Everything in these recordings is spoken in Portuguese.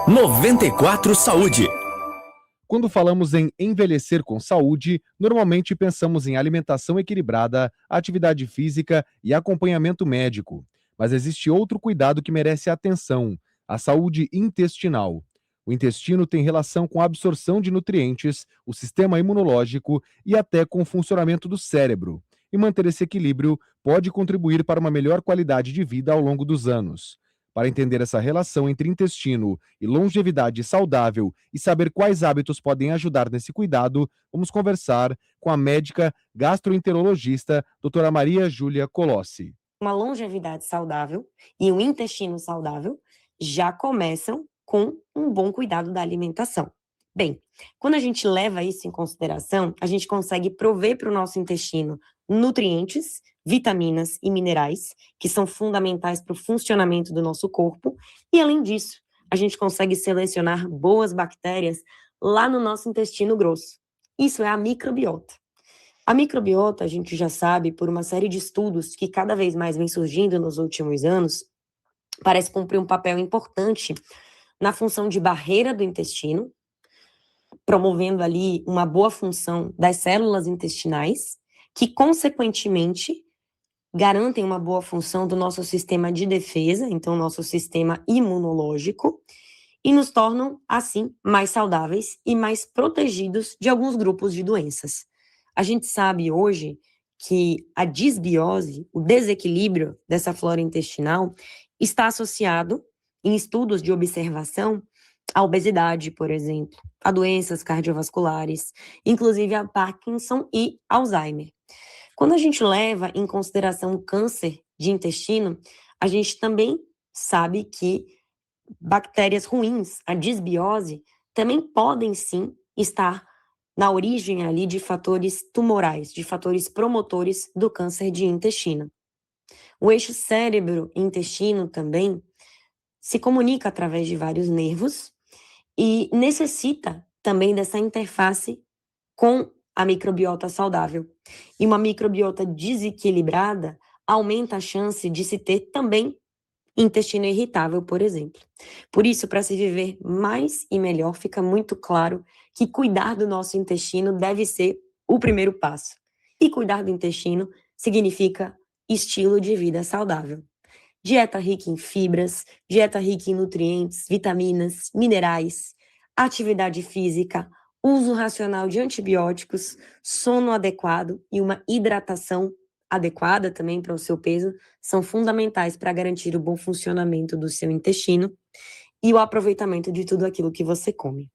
94 Saúde. Quando falamos em envelhecer com saúde, normalmente pensamos em alimentação equilibrada, atividade física e acompanhamento médico. Mas existe outro cuidado que merece atenção: a saúde intestinal. O intestino tem relação com a absorção de nutrientes, o sistema imunológico e até com o funcionamento do cérebro. E manter esse equilíbrio pode contribuir para uma melhor qualidade de vida ao longo dos anos. Para entender essa relação entre intestino e longevidade saudável e saber quais hábitos podem ajudar nesse cuidado, vamos conversar com a médica gastroenterologista doutora Maria Júlia Colossi. Uma longevidade saudável e um intestino saudável já começam com um bom cuidado da alimentação. Bem, quando a gente leva isso em consideração, a gente consegue prover para o nosso intestino nutrientes, vitaminas e minerais, que são fundamentais para o funcionamento do nosso corpo, e além disso, a gente consegue selecionar boas bactérias lá no nosso intestino grosso. Isso é a microbiota. A microbiota, a gente já sabe, por uma série de estudos que cada vez mais vem surgindo nos últimos anos, parece cumprir um papel importante na função de barreira do intestino, promovendo ali uma boa função das células intestinais, que, consequentemente, garantem uma boa função do nosso sistema de defesa, então nosso sistema imunológico, e nos tornam, assim, mais saudáveis e mais protegidos de alguns grupos de doenças. A gente sabe hoje que a disbiose, o desequilíbrio dessa flora intestinal, está associado, em estudos de observação, à obesidade, por exemplo, a doenças cardiovasculares, inclusive a Parkinson e Alzheimer. Quando a gente leva em consideração o câncer de intestino, a gente também sabe que bactérias ruins, a disbiose, também podem sim estar na origem ali de fatores tumorais, de fatores promotores do câncer de intestino. O eixo cérebro-intestino também se comunica através de vários nervos e necessita também dessa interface com a microbiota saudável. E uma microbiota desequilibrada aumenta a chance de se ter também intestino irritável, por exemplo. Por isso, para se viver mais e melhor, fica muito claro que cuidar do nosso intestino deve ser o primeiro passo. E cuidar do intestino significa estilo de vida saudável. Dieta rica em fibras, dieta rica em nutrientes, vitaminas, minerais, atividade física, uso racional de antibióticos, sono adequado e uma hidratação adequada também para o seu peso são fundamentais para garantir o bom funcionamento do seu intestino e o aproveitamento de tudo aquilo que você come.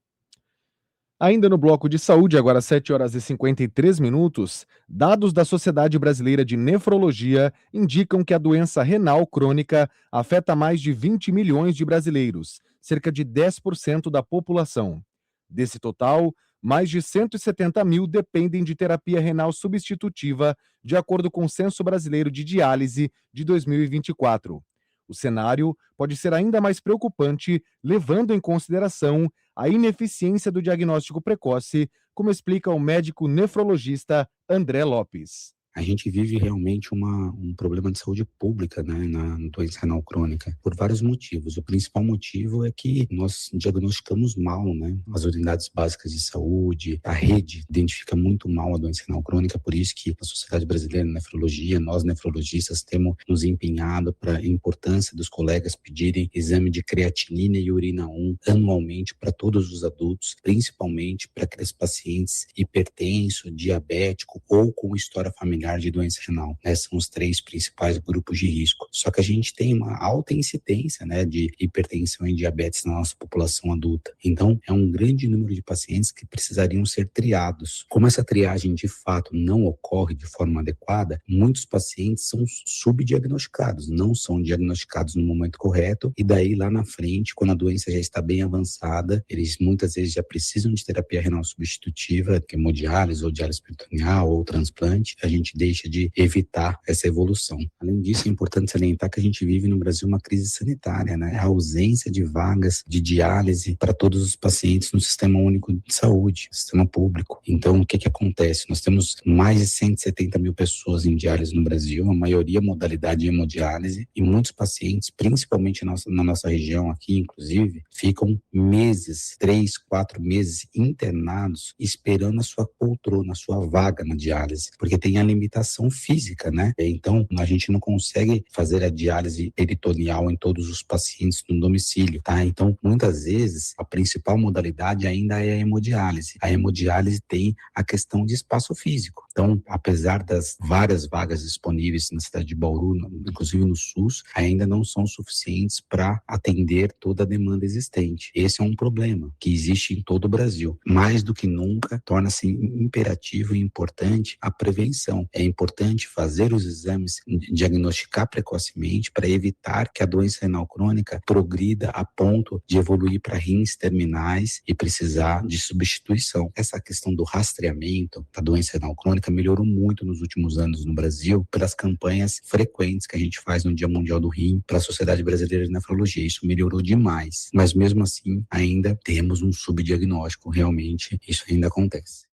Ainda no bloco de saúde, agora 7 horas e 53 minutos, dados da Sociedade Brasileira de Nefrologia indicam que a doença renal crônica afeta mais de 20 milhões de brasileiros, cerca de 10% da população. Desse total, mais de 170 mil dependem de terapia renal substitutiva, de acordo com o Censo Brasileiro de Diálise de 2024. O cenário pode ser ainda mais preocupante, levando em consideração a ineficiência do diagnóstico precoce, como explica o médico nefrologista André Lopes. A gente vive realmente um problema de saúde pública, né, na doença renal crônica, por vários motivos. O principal motivo é que nós diagnosticamos mal, né, as unidades básicas de saúde, a rede identifica muito mal a doença renal crônica, por isso que a Sociedade Brasileira de Nefrologia, nós nefrologistas temos nos empenhado para a importância dos colegas pedirem exame de creatinina e urina 1 anualmente para todos os adultos, principalmente para aqueles pacientes hipertensos, diabético ou com história familiar de doença renal, né? São os 3 principais grupos de risco. Só que a gente tem uma alta incidência, né, de hipertensão e diabetes na nossa população adulta. Então, é um grande número de pacientes que precisariam ser triados. Como essa triagem de fato não ocorre de forma adequada, muitos pacientes são subdiagnosticados, não são diagnosticados no momento correto e daí lá na frente, quando a doença já está bem avançada, eles muitas vezes já precisam de terapia renal substitutiva, que é hemodiálise ou diálise peritoneal ou transplante. A gente gente deixa de evitar essa evolução. Além disso, é importante salientar que a gente vive no Brasil uma crise sanitária, né? A ausência de vagas de diálise para todos os pacientes no Sistema Único de Saúde, sistema público. Então, o que acontece? Nós temos mais de 170 mil pessoas em diálise no Brasil, a maioria modalidade de hemodiálise, e muitos pacientes, principalmente na nossa região aqui, inclusive, ficam meses, 3, 4 meses internados, esperando a sua poltrona, a sua vaga na diálise, porque tem a limitação física, né? Então, a gente não consegue fazer a diálise peritoneal em todos os pacientes no domicílio, tá? Então, muitas vezes, a principal modalidade ainda é a hemodiálise. A hemodiálise tem a questão de espaço físico. Então, apesar das várias vagas disponíveis na cidade de Bauru, inclusive no SUS, ainda não são suficientes para atender toda a demanda existente. Esse é um problema que existe em todo o Brasil. Mais do que nunca, torna-se imperativo e importante a prevenção. É importante fazer os exames, diagnosticar precocemente para evitar que a doença renal crônica progrida a ponto de evoluir para rins terminais e precisar de substituição. Essa questão do rastreamento da doença renal crônica melhorou muito nos últimos anos no Brasil pelas campanhas frequentes que a gente faz no Dia Mundial do Rim para a Sociedade Brasileira de Nefrologia. Isso melhorou demais, mas mesmo assim ainda temos um subdiagnóstico, realmente isso ainda acontece.